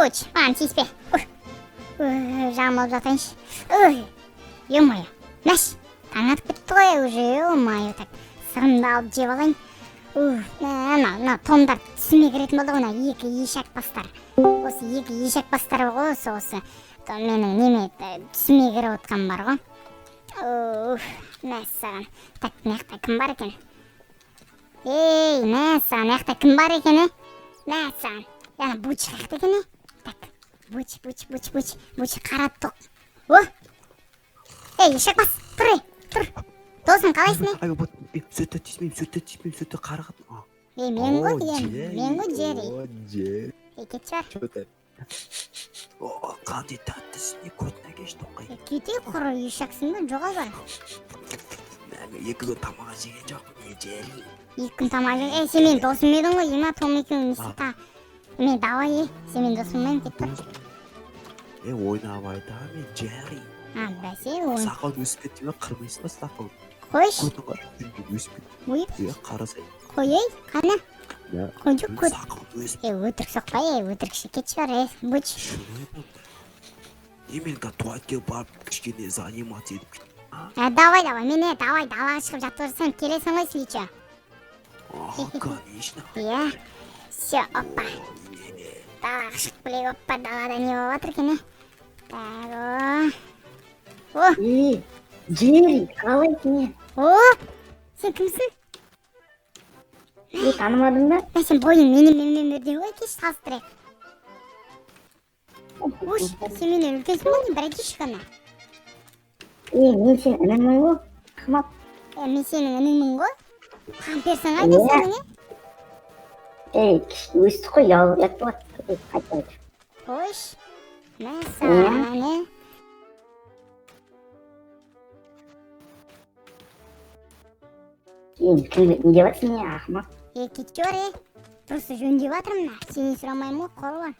Буч, маған тиіспе. Жағым болып жатайыншы. Ё-моё, мәш, таң атып кетті ғой уже, ё-моё, так, сығымды алып жеп алайын. Ана, томдар түсіме кіретін болды ғой, екі ешек бастар. Осы екі ешек бастар ғой, осы. Менің неме түсіме кіріп отқан бар ғой. Мәссаған. Так, маяқта кім бар екен? Ей, мәссаған, маяқта кім бар екен, Мәссаған. Яна, Буч қаяқта екен, Так, Буч, қара тоқ. Ей, ешек бас, тұр. Досым, қалайсың, Сөтті тиспеймін, қарғып. мен ғой, Джерри. Кетші бар. Қандай тәттісіне көтіне кешті оқай. Кете құры ешексің бе, жоғал бар. Екі күн тамаға жеген жоқпын, Джерри. Екі күн тамаға жеген, сен мен досым едің ғой, ема Том екеуің несі та. Мен давай, сен мен досым мен кет тұр. Ойнап айда, мен Джерри. Бәсе, ойын. Сақал өсіп кетті ме, қырмайсың ба сақал? Қойш. Көтің қара өсіп кетті. Қарасай. Қойой, қана. Қойдық көт. Сақал өсіп. Өтірік соқпай, өтірікші кетші бар, Буч. Мен туалетке барып кішкене заниматься едіп кетті. Давай, мен далаға шығып жатып жүрсен, келесің ғой слича. Конечно. Все, опа. Далаға шығып білек, опа, далада не болып жатыр екен, Джерри, қалайсың? Сен кімсің? Танымадың ба? Сен бойың менімен бірдей ғой, кеш салыстырайық. Сен менен үлкенсің ғой, бір әдешік ана. Мен сен інімін ғой, қымап. Мен сенің ініңмін ғой. Қамперсің айда сенің, Өсті қой, ұят болады. Қайтайды. Қойш. Мәссаған, Кімді не батсың, ақымақ? Кетші бар, Дұрысы жөндеп жатырмын, сенен сұрамаймын ғой, қоры бар.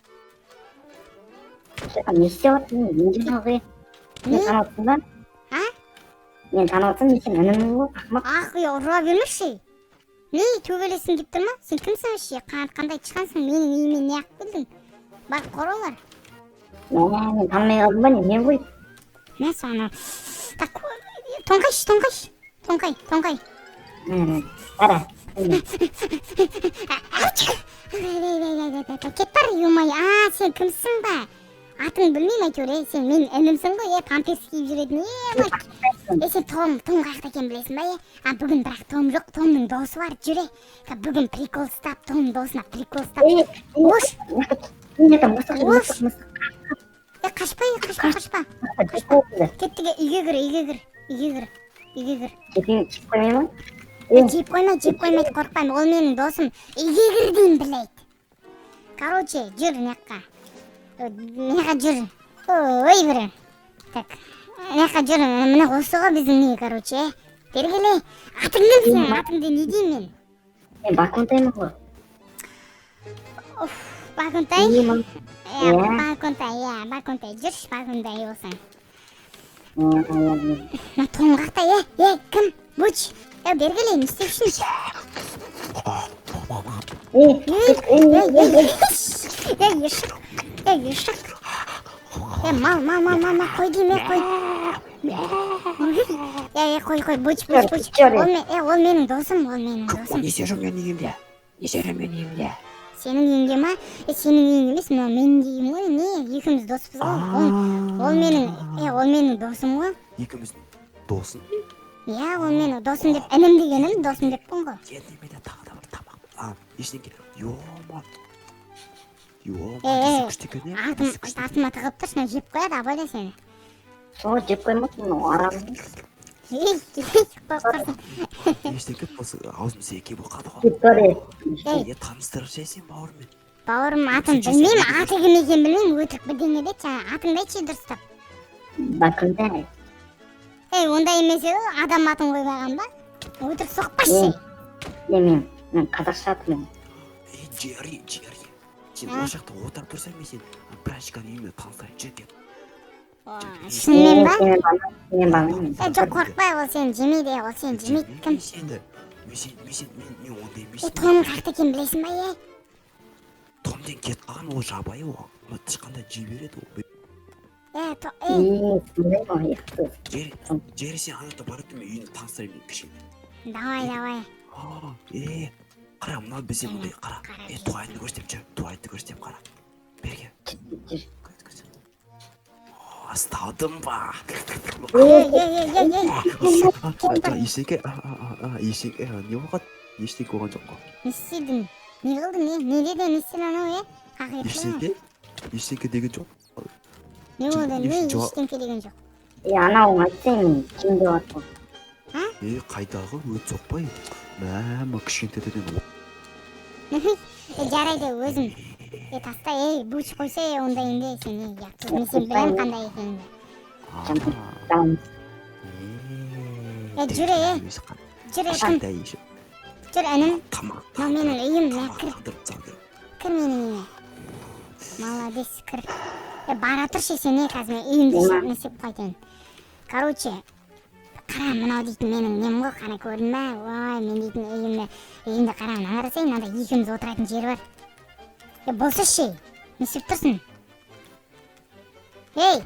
Не істеп жатсың, мен де жалғай. Мен танытсың ба? Мен танытсың, мен сен інімін ғой, ақымақ. Ұра бермеші. Не, төбелесің деп тұр ма? Сен кімсің ше? Қандай шыққансың, менің үйіме не ақ білдің? Бар, қоры бар. Мен танымай қалдым ба, не ғой? Мәссаған, так, тоңқай. Қара. Кет бар, ё-моё, сен кімсің ба? Атың білмейм әйтеуір, сен мен інімсің ғой, памперс киіп жүретін, сен Том қаяқта екен білесің ба, бүгін бірақ Том жоқ, Томның досы бар, жүре. Бүгін прикол ұстап, Том досына прикол ұстап. Қашпа. Кеттіге, үйге кір. Жеп қоймай ма? Жеп қоймайды, қорқпаймын, ол менің досым. Үйге кір дейін білейді. Короче, жүр неққа. Неға жүр. Ой, бірі. Так, неқа жүр, міне осы ғой біздің не, короче. Бергеле, атыңды сен, атыңды не дейм мен? Баконтаймын ғой. Баконтай? Баконтай, жүрш баконтай болсаң. Тоңғақта, кім? Буч, бергеле, не істепшін? Ешік. Мал, қой дейме, қой. Қой, Буч. Ол менің досым. Несері менің үйімде. Сенің үйіңде ма? Сенің үйіңде емес, менің үйім ғой, не? Екіміз доспыз ғой. Ол менің досым ғой. Екіміздің досын? Ол менің досым деп, інім дегенім досым деп бұн ғой. Немеде тағы да бір тамақ. Ештеңке. Артыма тығып тұрсына жеп қояды, абайда сені. Соға жеп қоймасын, арамын. Ештеңке болса аузым секе болғады ғой. Жеп қойды. Таныстырып жайсен бауырмен. Бауырым атын білмеймін, аты кім екен білмеймін, өтірік бірдеңе де, атыңды айтшы дұрыстап. Баконтай. Ондай емес еді, адам атын қойбаған ба? Өтірік соқпашы. Мен қазақша атымын. Джерри. Сен ол жақта отырып тұрсаң, мен сен прачканың үйіме таныстырайын жүр деп. Шынымен ба? Мен баламын. Жоқ, қорқпай, ол сен жемейді, ол сен жемейді кім? Мен ондай емес. Том қаяқта екен білесің ба, Том жерден кетіп қалған ол жабайы ол тышқанда жей береді ол сондай ма ұйықты. жері сен ана жақта барып мен үйіңді таныстырайын кішкене. давай қара мынау бізде мындай қара туғайды көрсетем жүр туғайды көрсетем қара берге ұстадым ба есеке есеке не болған ештеңе болған жоқ қой не істедің не қылдың не деді не істедің анау ештеңке ештеңке деген жоқ не болды не ештеңке деген жоқ анауың айтсаң кім деп жатыр қайдағы өт соқпай мә кішкентайдан жарайды өзім таста буч қойса онда енді сен ұятсыз мен сен білемін қандай екеніңді жүре жүр інім мынау менің үйім кір менің үйіме молодец кір бара тұршы сен қазір мен үйімді не істеп қайтайын короче қара мынау дейтін менің нем ғой қана көрдің ба ой мен дейтін үйімді қара мына қарасай мынада екеуміз отыратын жер бар болса ше не істеп тұрсың ей